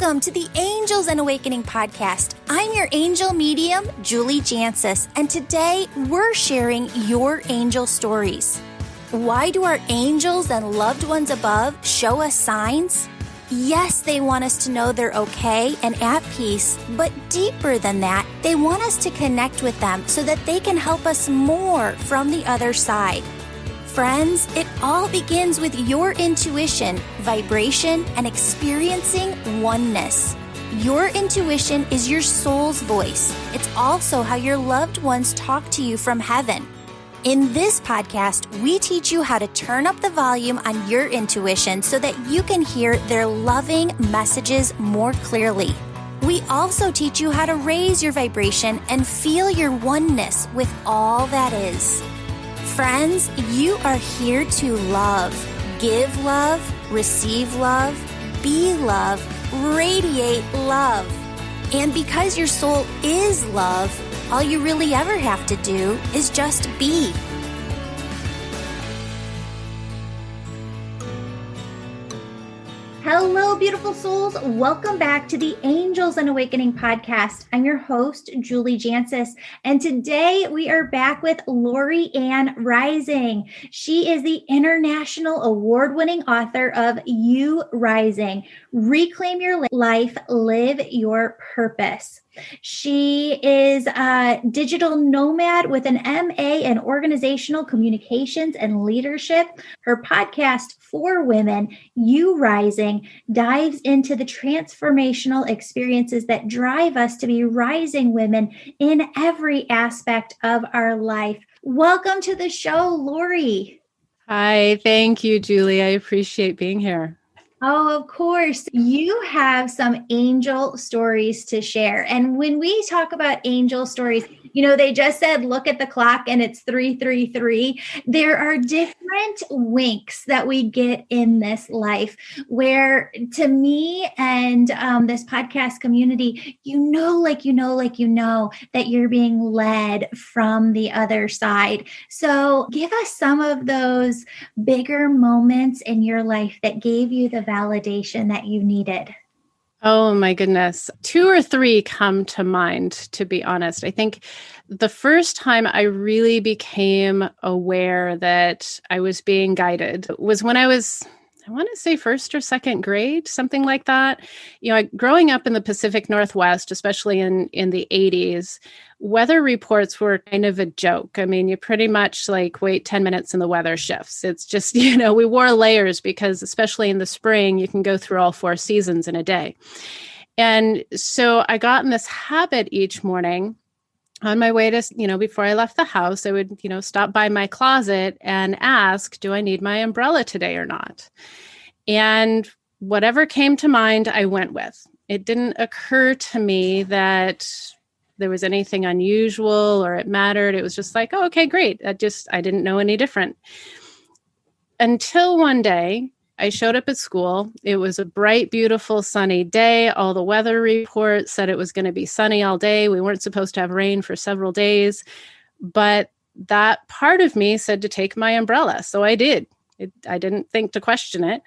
Welcome to the Angels and Awakening podcast. I'm your angel medium, Julie Jancis, and today we're sharing your angel stories. Why do our angels and loved ones above show us signs? Yes, they want us to know they're okay and at peace, but deeper than that, they want us to connect with them so that they can help us more from the other side. Friends, it all begins with your intuition, vibration, and experiencing oneness. Your intuition is your soul's voice. It's also how your loved ones talk to you from heaven. In this podcast, we teach you how to turn up the volume on your intuition so that you can hear their loving messages more clearly. We also teach you how to raise your vibration and feel your oneness with all that is. Friends, you are here to love, give love, receive love, be love, radiate love. And because your soul is love, all you really ever have to do is just be. Hello, beautiful souls. Welcome back to the Angels and Awakening podcast. I'm your host, Julie Jancis, and today we are back with Lori Ann Rising. She is the international award-winning author of You Rising, Reclaim Your Life, Live Your Purpose. She is a digital nomad with an MA in organizational communications and leadership. Her podcast for women, You Rising, dives into the transformational experiences that drive us to be rising women in every aspect of our life. Welcome to the show, Lori. Hi, thank you, Julie. I appreciate being here. Oh, of course. You have some angel stories to share. And when we talk about angel stories, you know, they just said, look at the clock and it's 3:33. There are different winks that we get in this life where, to me and this podcast community, you know that you're being led from the other side. So give us some of those bigger moments in your life that gave you the validation that you needed. Oh my goodness. 2 or 3 come to mind, to be honest. I think the first time I really became aware that I was being guided was when I was, I want to say first or second grade, something like that. You know, growing up in the Pacific Northwest, especially in the 80s, weather reports were kind of a joke. I mean, you pretty much wait 10 minutes and the weather shifts. It's just, we wore layers because especially in the spring, you can go through all 4 seasons in a day. And so I got in this habit each morning on my way to, before I left the house, I would, stop by my closet and ask, do I need my umbrella today or not? And whatever came to mind, I went with. It didn't occur to me that there was anything unusual or it mattered. It was just like, oh, okay, great. I didn't know any different. Until one day, I showed up at school. It was a bright, beautiful, sunny day. All the weather reports said it was going to be sunny all day. We weren't supposed to have rain for several days. But that part of me said to take my umbrella. So I did. I didn't think to question it.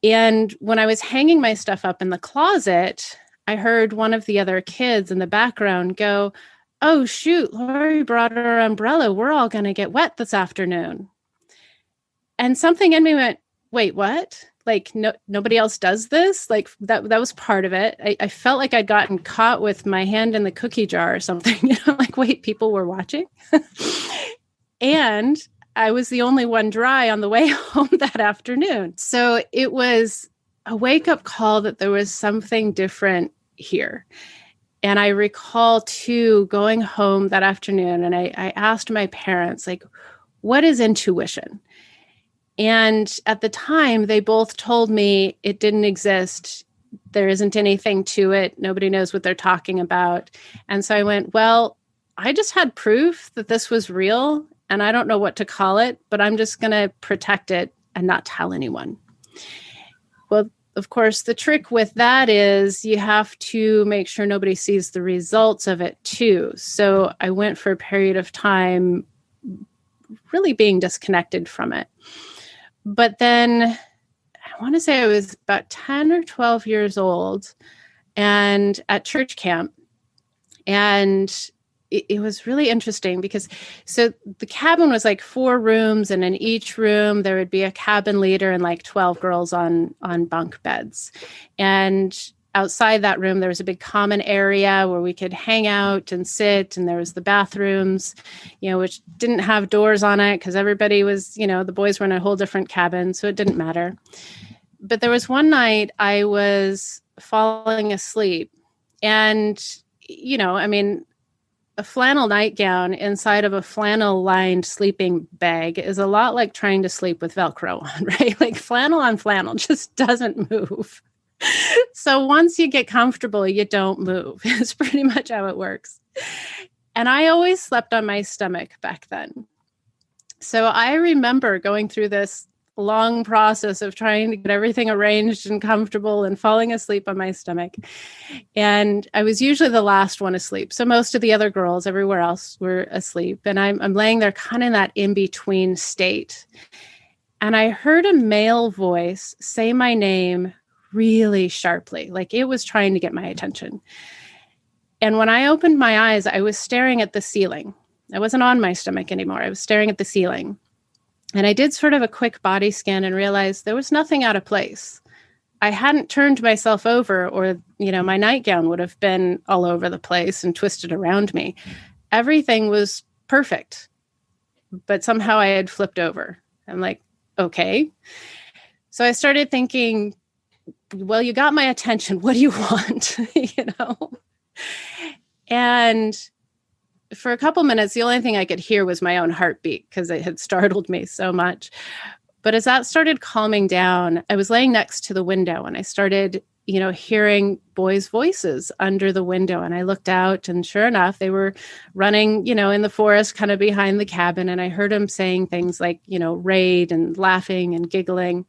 And when I was hanging my stuff up in the closet, I heard one of the other kids in the background go, oh, shoot, Lori brought her umbrella. We're all going to get wet this afternoon. And something in me went, wait, what? Nobody else does this? That was part of it. I felt like I'd gotten caught with my hand in the cookie jar or something. Wait, people were watching? And I was the only one dry on the way home that afternoon. So it was a wake-up call that there was something different here. And I recall, too, going home that afternoon, and I asked my parents, what is intuition? And at the time, they both told me it didn't exist. There isn't anything to it. Nobody knows what they're talking about. And so I went, well, I just had proof that this was real, and I don't know what to call it, but I'm just going to protect it and not tell anyone. Well, of course, the trick with that is you have to make sure nobody sees the results of it too. So I went for a period of time really being disconnected from it. But then want to say I was about 10 or 12 years old and at church camp. And it was really interesting because so the cabin was like 4 rooms, and in each room there would be a cabin leader and like 12 girls on bunk beds. And outside that room, there was a big common area where we could hang out and sit. And there was the bathrooms, which didn't have doors on it because everybody was, the boys were in a whole different cabin. So it didn't matter. But there was one night I was falling asleep and, a flannel nightgown inside of a flannel lined sleeping bag is a lot like trying to sleep with Velcro on, right? Like flannel on flannel just doesn't move. So once you get comfortable, you don't move. It's pretty much how it works. And I always slept on my stomach back then. So I remember going through this long process of trying to get everything arranged and comfortable and falling asleep on my stomach. And I was usually the last one asleep. So most of the other girls everywhere else were asleep. And I'm laying there kind of in that in-between state. And I heard a male voice say my name really sharply, like it was trying to get my attention. And when I opened my eyes, I was staring at the ceiling. I wasn't on my stomach anymore. I was staring at the ceiling. And I did sort of a quick body scan and realized there was nothing out of place. I hadn't turned myself over or, my nightgown would have been all over the place and twisted around me. Everything was perfect, but somehow I had flipped over. I'm like, okay. So I started thinking, well, you got my attention. What do you want? And for a couple minutes, the only thing I could hear was my own heartbeat because it had startled me so much. But as that started calming down, I was laying next to the window and I started, hearing boys' voices under the window. And I looked out and sure enough, they were running, in the forest kind of behind the cabin. And I heard them saying things like, raid and laughing and giggling.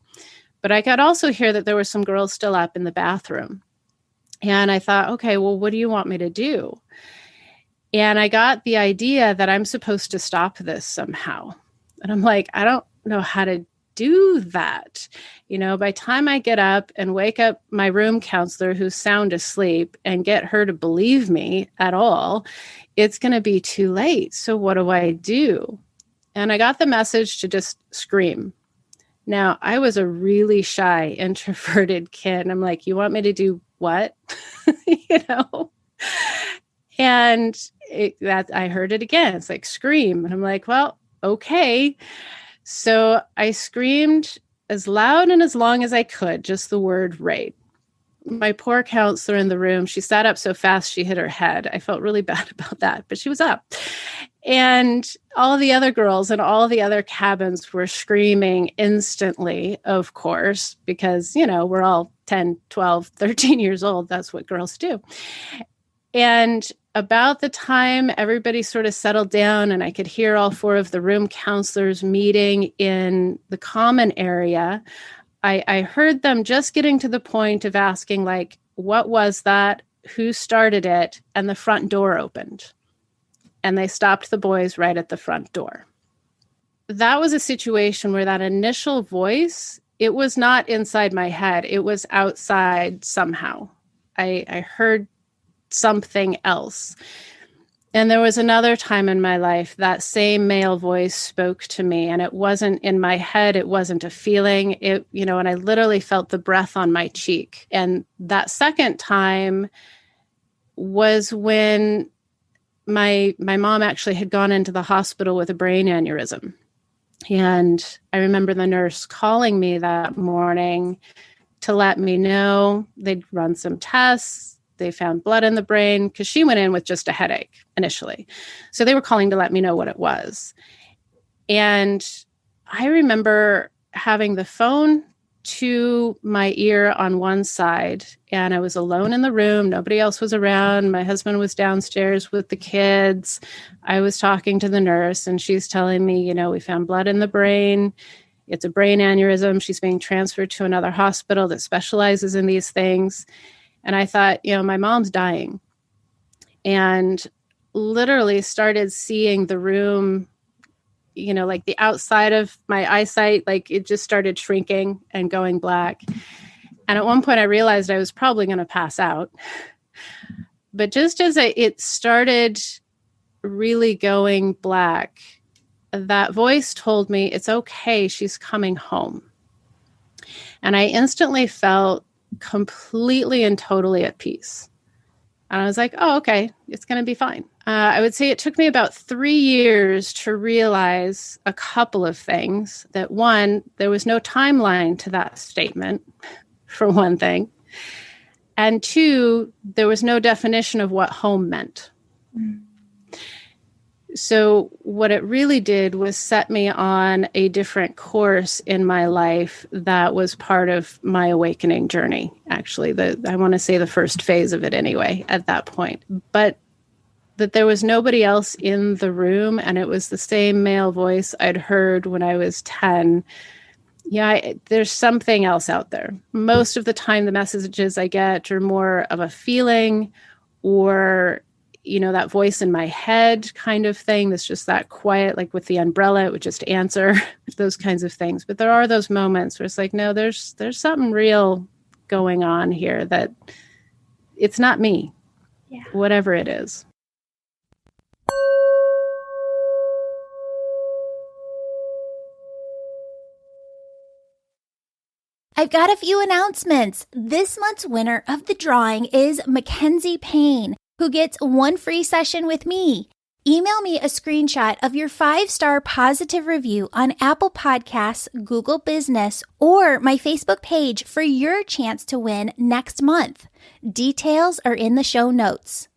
But I could also hear that there were some girls still up in the bathroom. And I thought, okay, well, what do you want me to do? And I got the idea that I'm supposed to stop this somehow. And I'm like, I don't know how to do that. By the time I get up and wake up my room counselor who's sound asleep and get her to believe me at all, it's going to be too late. So what do I do? And I got the message to just scream. Now, I was a really shy, introverted kid. And I'm like, you want me to do what? And I heard it again. It's like scream. And I'm like, well, okay. So I screamed as loud and as long as I could, just the word raid. My poor counselor in the room, she sat up so fast she hit her head. I felt really bad about that, but she was up. And all the other girls in all the other cabins were screaming instantly, of course, because, we're all 10, 12, 13 years old. That's what girls do. And about the time everybody sort of settled down and I could hear all 4 of the room counselors meeting in the common area, I heard them just getting to the point of asking, like, what was that? Who started it? And the front door opened. And they stopped the boys right at the front door. That was a situation where that initial voice, it was not inside my head. It was outside somehow. I heard something else. And there was another time in my life that same male voice spoke to me, and it wasn't in my head. It wasn't a feeling. And I literally felt the breath on my cheek. And that second time was when my mom actually had gone into the hospital with a brain aneurysm. And I remember the nurse calling me that morning to let me know they'd run some tests. They found blood in the brain because she went in with just a headache initially. So they were calling to let me know what it was. And I remember having the phone to my ear on one side, and I was alone in the room. Nobody else was around. My husband was downstairs with the kids. I was talking to the nurse, and she's telling me, we found blood in the brain. It's a brain aneurysm. She's being transferred to another hospital that specializes in these things. And I thought, my mom's dying. And literally started seeing the room, like the outside of my eyesight, like it just started shrinking and going black. And at one point I realized I was probably going to pass out. But just as it started really going black, that voice told me, it's okay, she's coming home. And I instantly felt completely and totally at peace. And I was like, oh, okay, it's going to be fine. I would say it took me about 3 years to realize a couple of things. That one, there was no timeline to that statement, for one thing. And two, there was no definition of what home meant. Mm. So what it really did was set me on a different course in my life that was part of my awakening journey, actually. I want to say the first phase of it anyway, at that point. But that there was nobody else in the room, and it was the same male voice I'd heard when I was 10. Yeah, there's something else out there. Most of the time, the messages I get are more of a feeling or that voice in my head kind of thing. That's just that quiet, like with the umbrella, it would just answer those kinds of things. But there are those moments where it's like, no, there's something real going on here, that it's not me, whatever it is. I've got a few announcements. This month's winner of the drawing is Mackenzie Payne, who gets one free session with me. Email me a screenshot of your 5-star positive review on Apple Podcasts, Google Business, or my Facebook page for your chance to win next month. Details are in the show notes.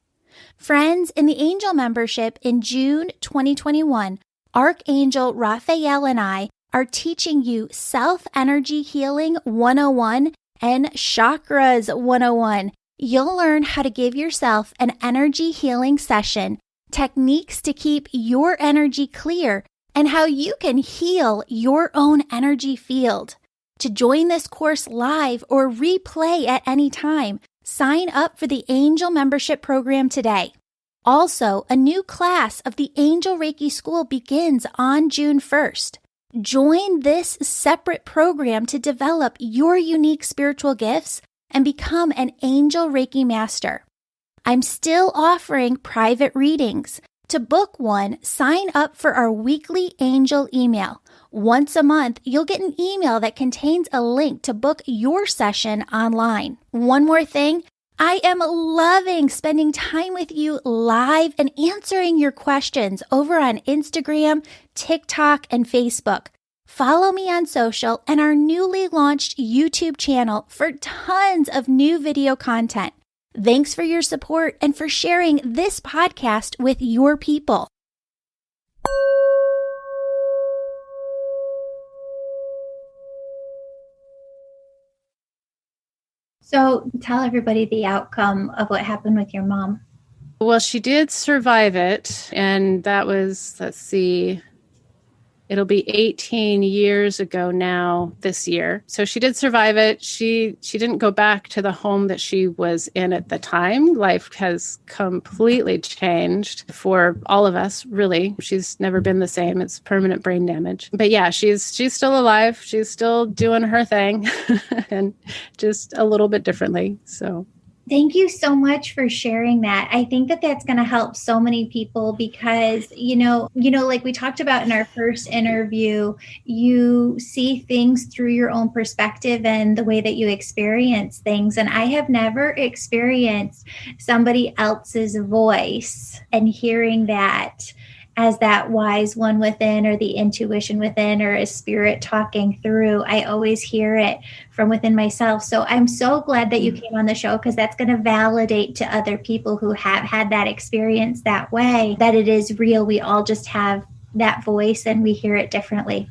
Friends, in the Angel membership in June 2021, Archangel Raphael and I are teaching you Self-Energy Healing 101 and Chakras 101. You'll learn how to give yourself an energy healing session, techniques to keep your energy clear, and how you can heal your own energy field. To join this course live or replay at any time, sign up for the Angel membership program today. Also, a new class of the Angel Reiki School begins on June 1st. Join this separate program to develop your unique spiritual gifts and become an Angel Reiki Master. I'm still offering private readings. To book one, sign up for our weekly Angel email. Once a month, you'll get an email that contains a link to book your session online. One more thing, I am loving spending time with you live and answering your questions over on Instagram, TikTok, and Facebook. Follow me on social and our newly launched YouTube channel for tons of new video content. Thanks for your support and for sharing this podcast with your people. So tell everybody the outcome of what happened with your mom. Well, she did survive it. And that was, it'll be 18 years ago now this year. So she did survive it. She didn't go back to the home that she was in at the time. Life has completely changed for all of us, really. She's never been the same. It's permanent brain damage. But yeah, she's still alive. She's still doing her thing and just a little bit differently. So thank you so much for sharing that. I think that that's going to help so many people because, like we talked about in our first interview, you see things through your own perspective and the way that you experience things. And I have never experienced somebody else's voice and hearing that as that wise one within or the intuition within or a spirit talking through. I always hear it from within myself. So I'm so glad that you came on the show because that's going to validate to other people who have had that experience that way, that it is real. We all just have that voice and we hear it differently.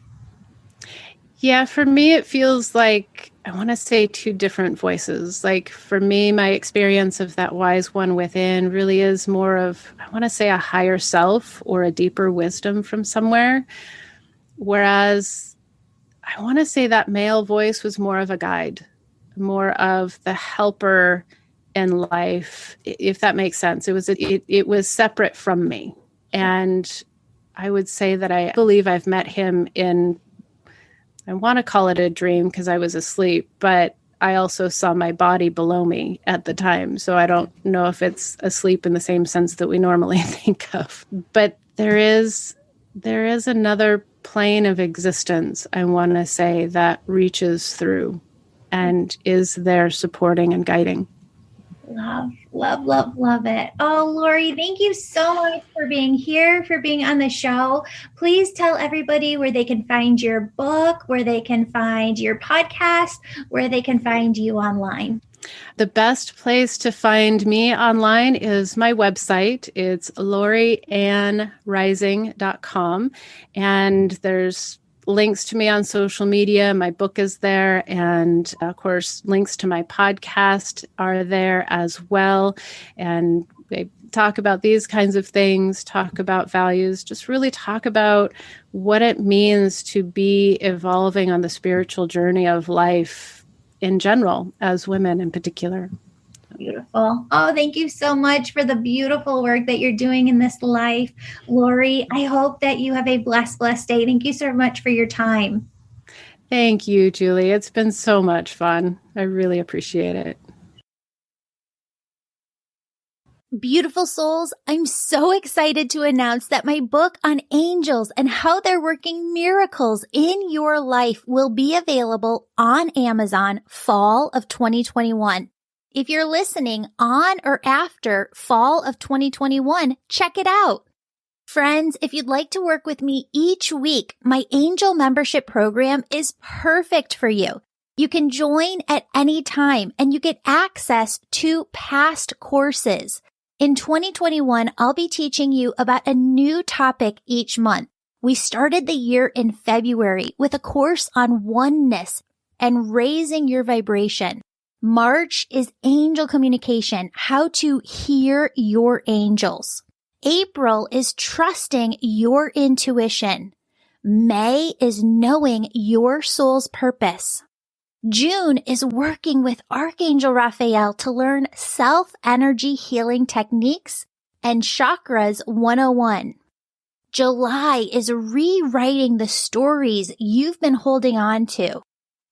Yeah, for me, it feels like, I want to say two different voices. Like for me, my experience of that wise one within really is more of, I want to say a higher self or a deeper wisdom from somewhere. Whereas I want to say that male voice was more of a guide, more of the helper in life, if that makes sense. It was separate from me. And I would say that I believe I've met him in, I want to call it a dream because I was asleep, but I also saw my body below me at the time. So I don't know if it's asleep in the same sense that we normally think of. But there is another plane of existence, I want to say, that reaches through and is there supporting and guiding. Love, love, love, love it. Oh, Lori, thank you so much for being here, for being on the show. Please tell everybody where they can find your book, where they can find your podcast, where they can find you online. The best place to find me online is my website. It's loriannrising.com. And there's links to me on social media. My book is there. And of course, links to my podcast are there as well. And they talk about these kinds of things, talk about values, just really talk about what it means to be evolving on the spiritual journey of life in general, as women in particular. Beautiful. Oh, thank you so much for the beautiful work that you're doing in this life. Lori, I hope that you have a blessed day. Thank you so much for your time. Thank you, Julie. It's been so much fun. I really appreciate it. Beautiful souls, I'm so excited to announce that my book on angels and how they're working miracles in your life will be available on Amazon fall of 2021. If you're listening on or after fall of 2021, check it out. Friends, if you'd like to work with me each week, my angel membership program is perfect for you. You can join at any time and you get access to past courses. In 2021, I'll be teaching you about a new topic each month. We started the year in February with a course on oneness and raising your vibration. March is angel communication, how to hear your angels. April is trusting your intuition. May is knowing your soul's purpose. June is working with Archangel Raphael to learn self-energy healing techniques and Chakras 101. July is rewriting the stories you've been holding on to.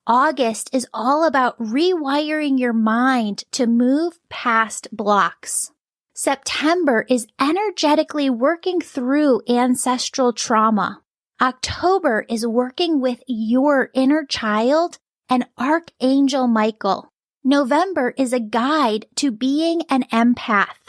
August is all about rewiring your mind to move past blocks. September is energetically working through ancestral trauma. October is working with your inner child and Archangel Michael. November is a guide to being an empath.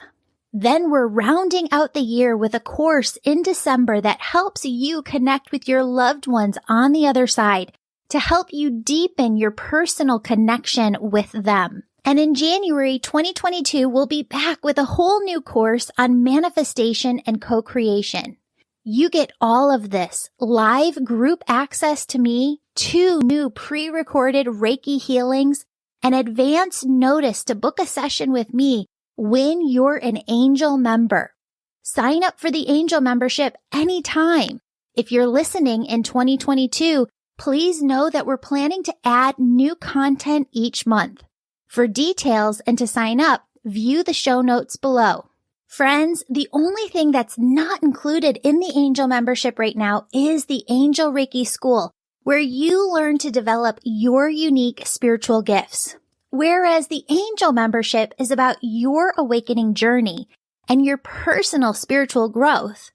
Then we're rounding out the year with a course in December that helps you connect with your loved ones on the other side to help you deepen your personal connection with them. And in January 2022, we'll be back with a whole new course on manifestation and co-creation. You get all of this live group access to me, 2 new pre-recorded Reiki healings, and advance notice to book a session with me when you're an angel member. Sign up for the angel membership anytime. If you're listening in 2022, please know that we're planning to add new content each month. For details and to sign up, view the show notes below. Friends, the only thing that's not included in the angel membership right now is the Angel Reiki School, where you learn to develop your unique spiritual gifts. Whereas the angel membership is about your awakening journey and your personal spiritual growth.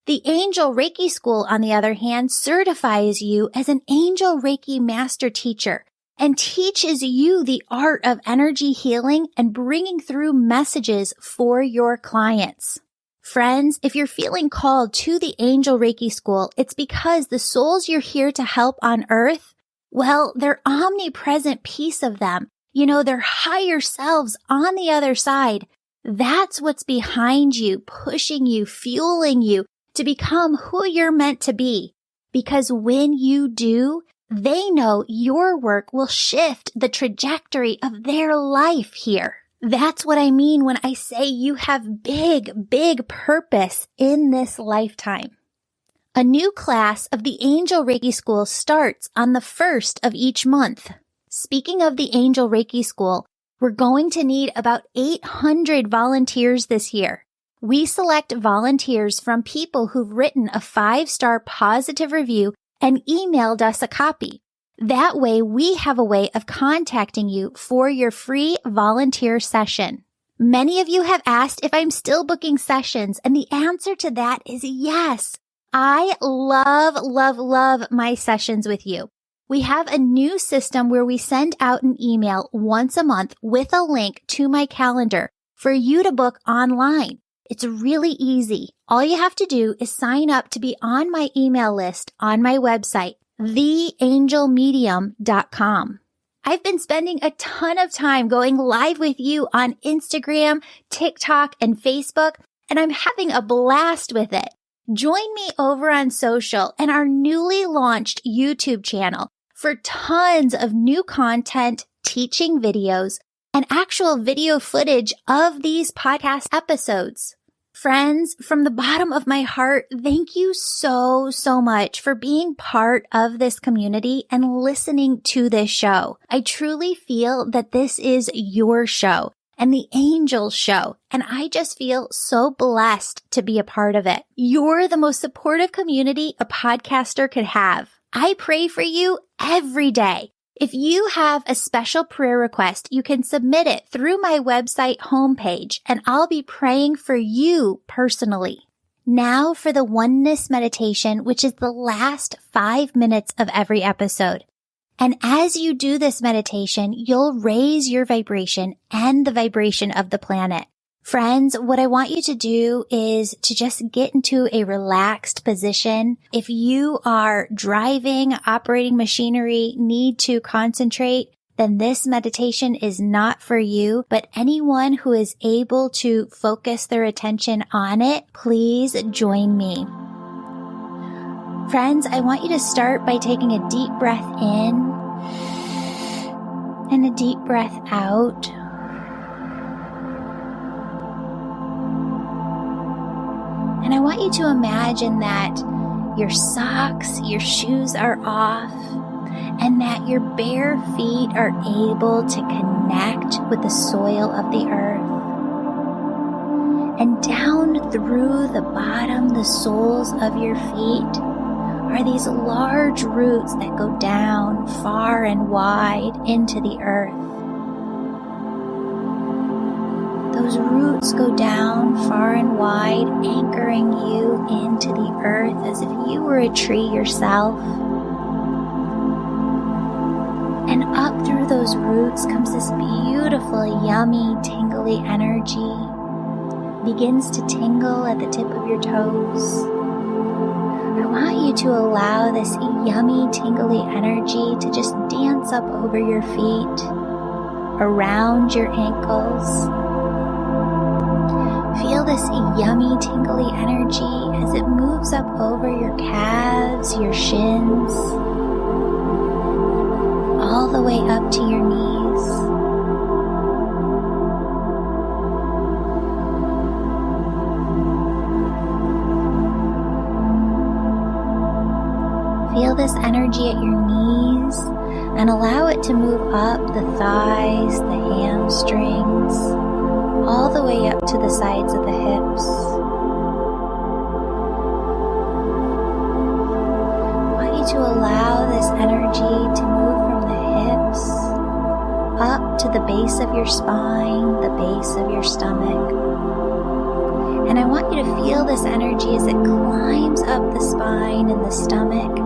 The Angel Reiki School, on the other hand, certifies you as an Angel Reiki Master Teacher and teaches you the art of energy healing and bringing through messages for your clients. Friends, if you're feeling called to the Angel Reiki School, it's because the souls you're here to help on earth, well, their omnipresent piece of them, their higher selves on the other side, that's what's behind you, pushing you, fueling you to become who you're meant to be. Because when you do, they know your work will shift the trajectory of their life here. That's what I mean when I say you have big, big purpose in this lifetime. A new class of the Angel Reiki School starts on the 1st of each month. Speaking of the Angel Reiki School, we're going to need about 800 volunteers this year. We select volunteers from people who've written a 5-star positive review and emailed us a copy. That way, we have a way of contacting you for your free volunteer session. Many of you have asked if I'm still booking sessions, and the answer to that is yes. I love my sessions with you. We have a new system where we send out an email once a month with a link to my calendar for you to book online. It's really easy. All you have to do is sign up to be on my email list on my website, theangelmedium.com. I've been spending a ton of time going live with you on Instagram, TikTok, and Facebook, and I'm having a blast with it. Join me over on social and our newly launched YouTube channel for tons of new content, teaching videos, and actual video footage of these podcast episodes. Friends, from the bottom of my heart, thank you so much for being part of this community and listening to this show. I truly feel that this is your show and the Angel Show, and I just feel so blessed to be a part of it. You're the most supportive community a podcaster could have. I pray for you every day. If you have a special prayer request, you can submit it through my website homepage, and I'll be praying for you personally. Now for the oneness meditation, which is the last 5 minutes of every episode. And as you do this meditation, you'll raise your vibration and the vibration of the planet. Friends, what I want you to do is to just get into a relaxed position. If you are driving, operating machinery, need to concentrate, then this meditation is not for you. But anyone who is able to focus their attention on it, please join me. Friends, I want you to start by taking a deep breath in and a deep breath out. And I want you to imagine that your socks, your shoes are off, and that your bare feet are able to connect with the soil of the earth. And down through the bottom, the soles of your feet, are these large roots that go down far and wide into the earth. Those roots go down far and wide, anchoring you into the earth as if you were a tree yourself. And up through those roots comes this beautiful, yummy, tingly energy. Begins to tingle at the tip of your toes. I want you to allow this yummy, tingly energy to just dance up over your feet, around your ankles. Feel this yummy, tingly energy as it moves up over your calves, your shins, all the way up to your knees. Feel this energy at your knees and allow it to move up the thighs, the hamstrings, all the way up to the sides of the hips. I want you to allow this energy to move from the hips up to the base of your spine, the base of your stomach. And I want you to feel this energy as it climbs up the spine and the stomach,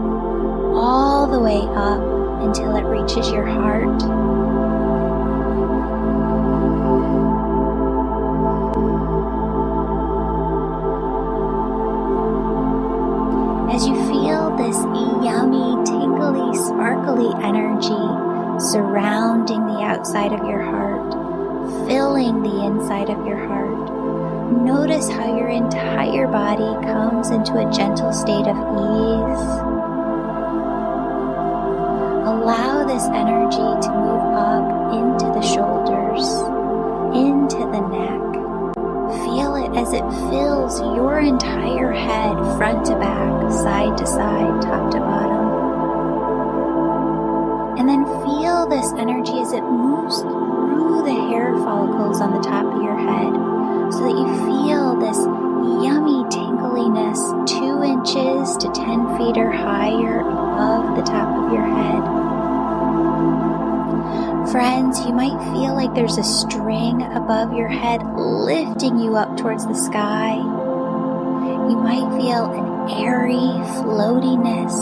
all the way up until it reaches your heart. As you feel this yummy, tingly, sparkly energy surrounding the outside of your heart, filling the inside of your heart, notice how your entire body comes into a gentle state of ease. Allow this energy to move up into the shoulders, into the neck. Feel it as it fills your entire head, front to back, side to side, top to bottom. And then feel this energy as it moves through the hair follicles on the top of your head, so that you feel this higher, higher above the top of your head. Friends, you might feel like there's a string above your head lifting you up towards the sky. You might feel an airy floatiness.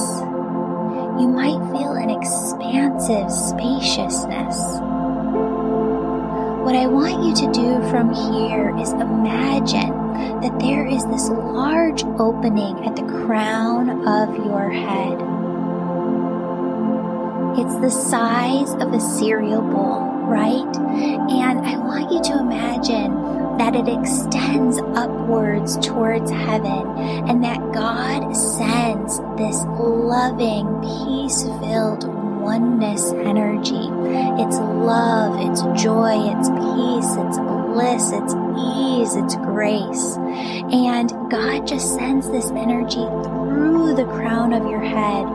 You might feel an expansive spaciousness. What I want you to do from here is imagine that there is this large opening at the crown of your head. It's the size of a cereal bowl, right? And I want you to imagine that it extends upwards towards heaven and that God sends this loving, peace-filled oneness energy. It's love, it's joy, it's peace, it's bliss, it's ease, it's grace. And God just sends this energy through the crown of your head.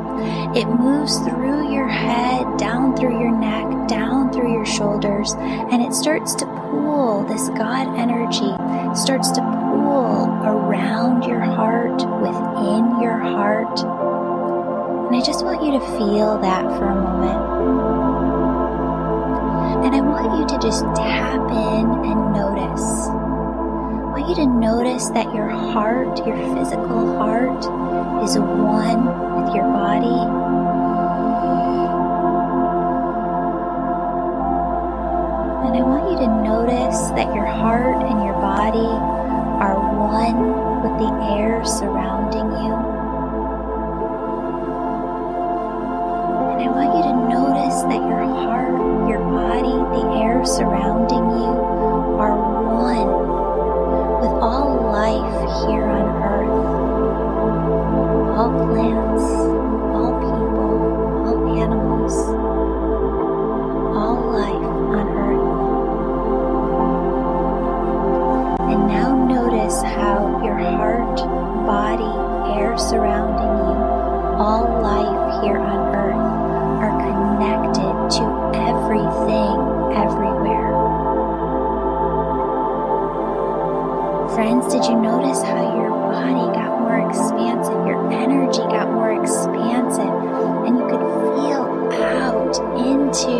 It moves through your head, down through your neck, down through your shoulders, and it starts to pool. This God energy starts to pool around your heart, within your heart. And I just want you to feel that for a moment. And I want you to just tap in and notice. I want you to notice that your heart, your physical heart, is one with your body. And I want you to notice that your heart and your body are one with the air surrounding you. And I want you to notice that your heart, your body, the air surrounding you are one with all life here on earth. All plants, all people, all animals, all life on earth. And now notice how your heart, body, air surrounding you, all life here on earth are connected to everything, everywhere. Friends, did you notice how your body got more expansive, your energy got more expansive, and you could feel out into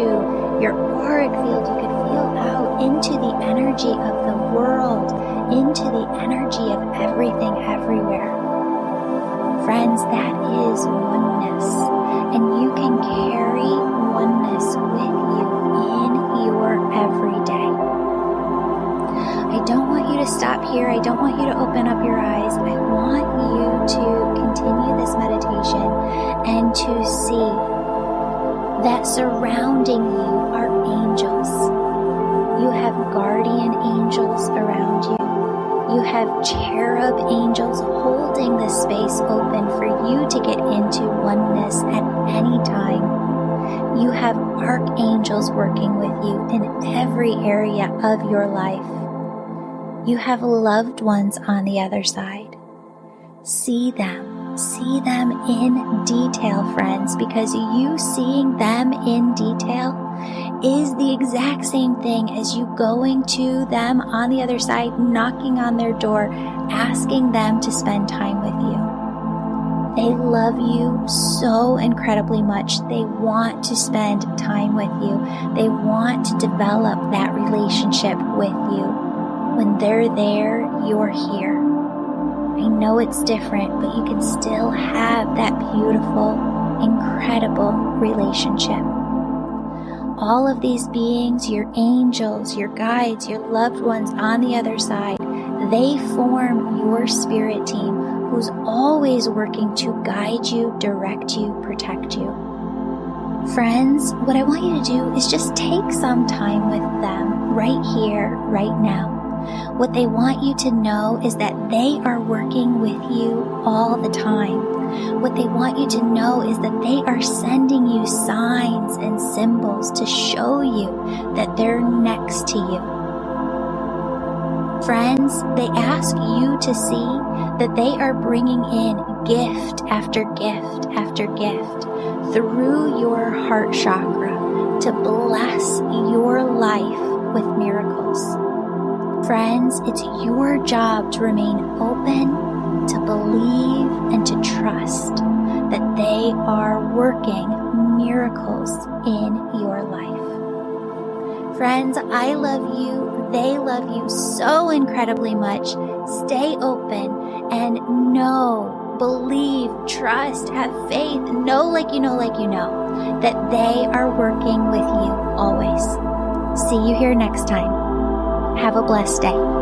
your auric field, you could feel out into the energy of the world, into the energy of everything, everywhere. Friends, that is oneness, and you can carry oneness with you in your everyday. I don't want you to stop here. I don't want you to open up your eyes. I want you to continue this meditation and to see that surrounding you are angels. You have guardian angels around you. You have cherub angels holding this space open for you to get into oneness at any time. You have archangels working with you in every area of your life. You have loved ones on the other side. See them in detail, friends, because you seeing them in detail is the exact same thing as you going to them on the other side, knocking on their door, asking them to spend time with you. They love you so incredibly much. They want to spend time with you. They want to develop that relationship with you. When they're there, you're here. I know it's different, but you can still have that beautiful, incredible relationship. All of these beings, your angels, your guides, your loved ones on the other side, they form your spirit team who's always working to guide you, direct you, protect you. Friends, what I want you to do is just take some time with them right here, right now. What they want you to know is that they are working with you all the time. What they want you to know is that they are sending you signs and symbols to show you that they're next to you. Friends, they ask you to see that they are bringing in gift after gift after gift through your heart chakra to bless your life with miracles. Friends, it's your job to remain open, to believe, and to trust that they are working miracles in your life. Friends, I love you. They love you so incredibly much. Stay open and know, believe, trust, have faith, know like you know that they are working with you always. See you here next time. Have a blessed day.